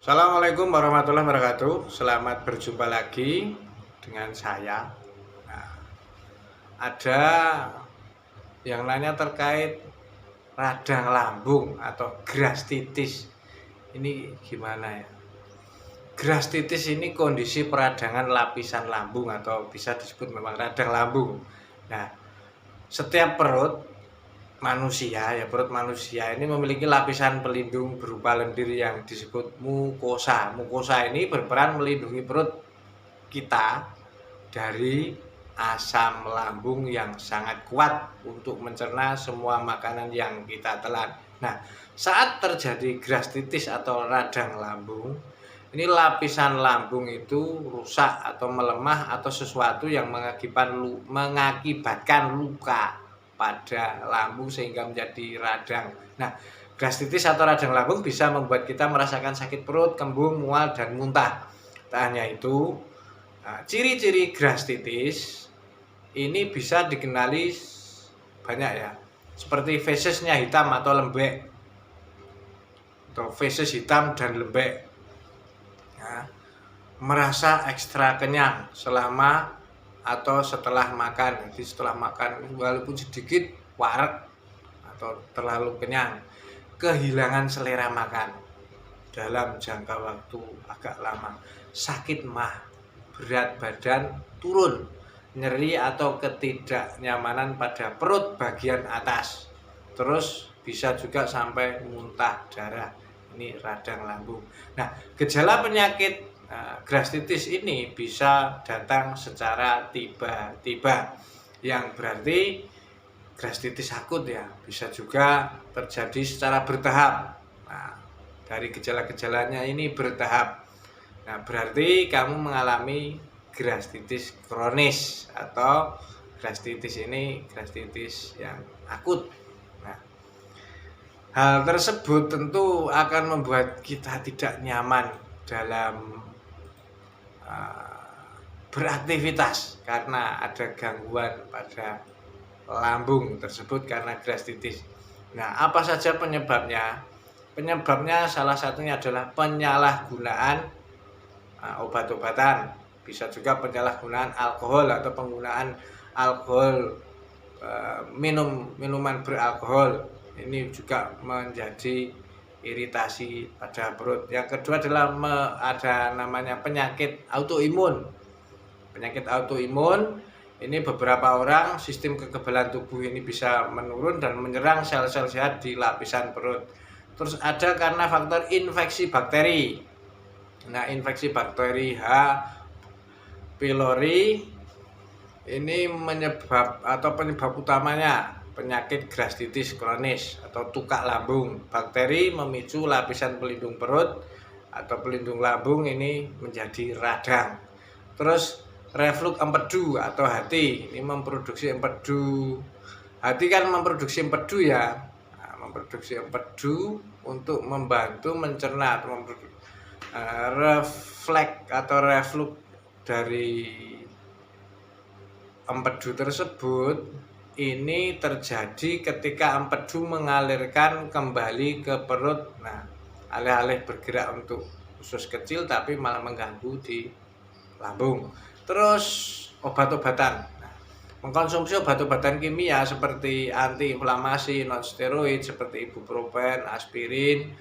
Assalamualaikum warahmatullahi wabarakatuh. Selamat berjumpa lagi dengan saya. Nah, ada yang nanya terkait radang lambung atau gastritis. Ini gimana ya? Gastritis ini kondisi peradangan lapisan lambung atau bisa disebut memang radang lambung. Nah, setiap perut manusia ini memiliki lapisan pelindung berupa lendir yang disebut mukosa. Mukosa ini berperan melindungi perut kita dari asam lambung yang sangat kuat untuk mencerna semua makanan yang kita telan. Nah, saat terjadi gastritis atau radang lambung, ini lapisan lambung itu rusak atau melemah atau sesuatu yang mengakibatkan luka pada lambung sehingga menjadi radang. Nah, gastritis atau radang lambung bisa membuat kita merasakan sakit perut, kembung, mual, dan muntah. Tak hanya itu, ciri-ciri gastritis ini bisa dikenali banyak ya, seperti fesesnya hitam atau lembek, atau feses hitam dan lembek. Nah, merasa ekstra kenyang selama atau setelah makan. Jadi setelah makan walaupun sedikit wareg atau terlalu kenyang, kehilangan selera makan dalam jangka waktu agak lama, sakit mah, berat badan turun, nyeri atau ketidaknyamanan pada perut bagian atas, terus bisa juga sampai muntah darah. Ini radang lambung. Nah, gejala penyakit gastritis ini bisa datang secara tiba-tiba, yang berarti gastritis akut ya. Bisa juga terjadi secara bertahap. Nah, dari gejala-gejalanya ini bertahap. Nah, berarti kamu mengalami gastritis kronis atau gastritis ini gastritis yang akut. Nah, hal tersebut tentu akan membuat kita tidak nyaman dalam beraktivitas karena ada gangguan pada lambung tersebut karena gastritis. Nah, apa saja penyebabnya? Penyebabnya salah satunya adalah penyalahgunaan obat-obatan, bisa juga penyalahgunaan alkohol atau penggunaan alkohol, minuman beralkohol. Ini juga menjadi iritasi pada perut. Yang kedua adalah ada namanya penyakit autoimun. Penyakit autoimun ini beberapa orang sistem kekebalan tubuh ini bisa menurun dan menyerang sel-sel sehat di lapisan perut. Terus ada karena faktor infeksi bakteri. Nah, infeksi bakteri H. pylori ini penyebab utamanya penyakit gastritis kronis atau tukak lambung. Bakteri memicu lapisan pelindung perut atau pelindung lambung ini menjadi radang. Terus reflux empedu atau hati, ini memproduksi empedu. Hati kan memproduksi empedu ya. Nah, memproduksi empedu untuk membantu mencerna atau reflux dari empedu tersebut ini terjadi ketika empedu mengalirkan kembali ke perut. Nah, alih-alih bergerak untuk usus kecil tapi malah mengganggu di lambung. Terus obat-obatan. Nah, mengkonsumsi obat-obatan kimia seperti antiinflamasi non steroid seperti ibuprofen, aspirin,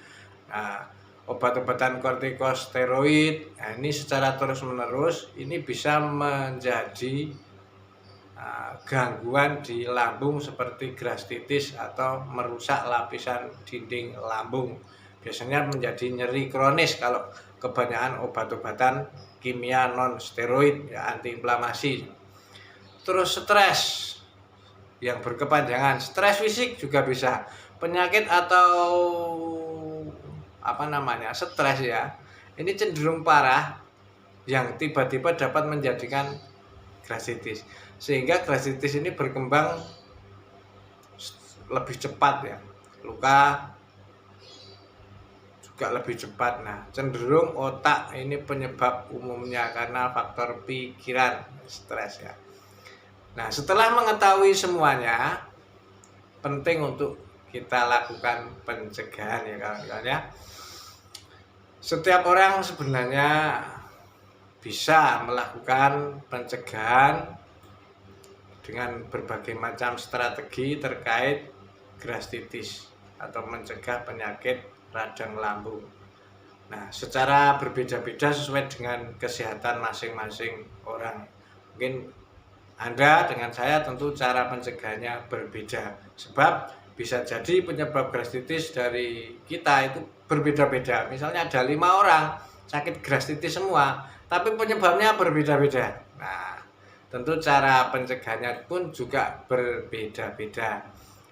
obat-obatan kortikosteroid. Nah, ini secara terus-menerus ini bisa menjadi gangguan di lambung seperti gastritis atau merusak lapisan dinding lambung. Biasanya menjadi nyeri kronis kalau kebanyakan obat-obatan kimia non steroid ya, antiinflamasi. Terus stres yang berkepanjangan, stres fisik juga bisa. Penyakit atau stres ya, ini cenderung parah yang tiba-tiba dapat menjadikan gastritis, sehingga gastritis ini berkembang lebih cepat ya, luka juga lebih cepat. Nah, cenderung otak ini penyebab umumnya karena faktor pikiran, stres ya. Nah, setelah mengetahui semuanya, penting untuk kita lakukan pencegahan ya kawan-kawan ya. Setiap orang sebenarnya bisa melakukan pencegahan dengan berbagai macam strategi terkait gastritis atau mencegah penyakit radang lambung. Nah, secara berbeda-beda sesuai dengan kesehatan masing-masing orang. Mungkin Anda dengan saya tentu cara pencegahannya berbeda. Sebab bisa jadi penyebab gastritis dari kita itu berbeda-beda. Misalnya ada 5 orang sakit gastritis semua, tapi penyebabnya berbeda-beda. Nah, tentu cara pencegahannya pun juga berbeda-beda.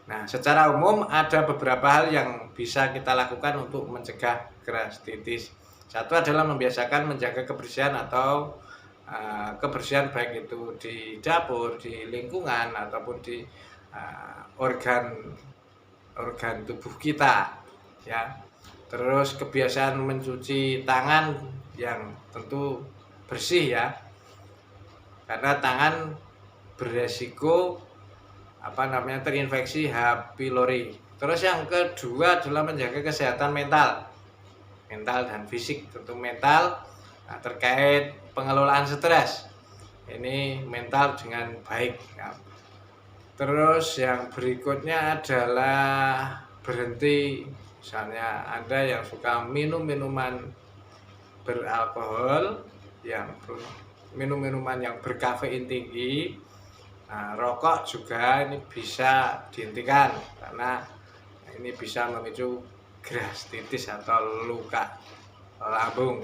Nah, secara umum ada beberapa hal yang bisa kita lakukan untuk mencegah gastritis. Satu adalah membiasakan menjaga kebersihan atau kebersihan baik itu di dapur, di lingkungan ataupun di organ tubuh kita, ya. Terus kebiasaan mencuci tangan yang tentu bersih ya, karena tangan beresiko terinfeksi H. pylori. Terus yang kedua adalah menjaga kesehatan mental dan fisik. Tentu mental terkait pengelolaan stres, ini mental dengan baik ya. Terus yang berikutnya adalah berhenti, misalnya Anda yang suka minum minuman beralkohol, minum minuman yang berkafein tinggi. Nah, rokok juga ini bisa dihentikan karena ini bisa memicu gastritis atau luka lambung.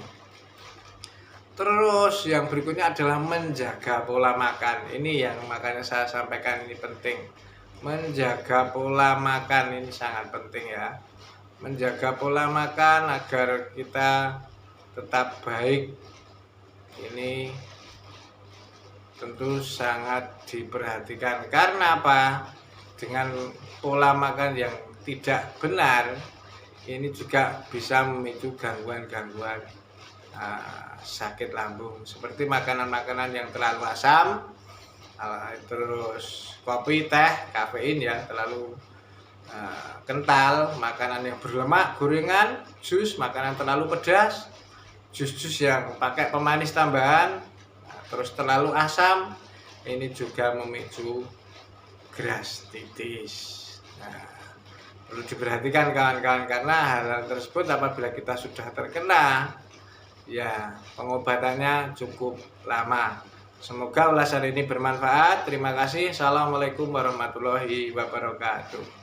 Terus yang berikutnya adalah menjaga pola makan. Ini yang makanya saya sampaikan ini penting. Menjaga pola makan ini sangat penting ya. Menjaga pola makan agar kita tetap baik ini tentu sangat diperhatikan. Karena apa? Dengan pola makan yang tidak benar ini juga bisa memicu gangguan-gangguan sakit lambung, seperti makanan-makanan yang terlalu asam, terus kopi, teh, kafein ya terlalu kental, makanan yang berlemak, gorengan, jus, makanan terlalu pedas, jus-jus yang pakai pemanis tambahan, terus terlalu asam, ini juga memicu gastritis. Nah, perlu diperhatikan kawan-kawan, karena hal tersebut apabila kita sudah terkena, ya pengobatannya cukup lama. Semoga ulasan ini bermanfaat. Terima kasih. Assalamualaikum warahmatullahi wabarakatuh.